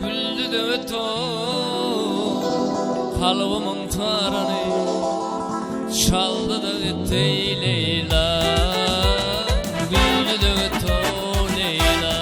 güldü de to kalbımın tarını çaldı da gitti Leyla, güldü de to Leyla.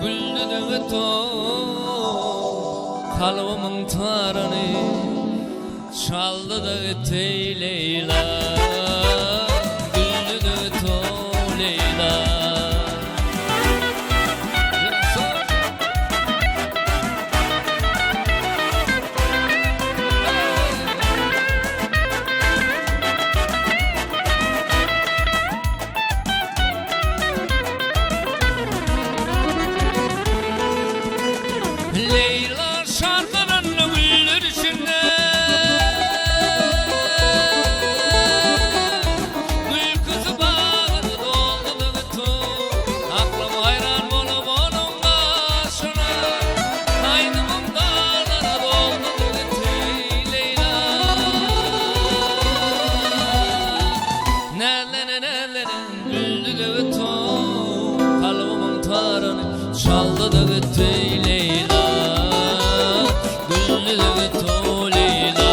Güldü de to kalbımın tarını çaldı da gitti Leyla, güldü de to Leyla. Leyla şarkının güller içinde, gül kızı bağırdı doldu da gitti. Aklım hayran olup onun başına, kaynımın dağlara doldu da gitti Leyla. Güldü de gitti, kalbimın tarını çaldı da gitti Leyla, güldü de gitti Leyla.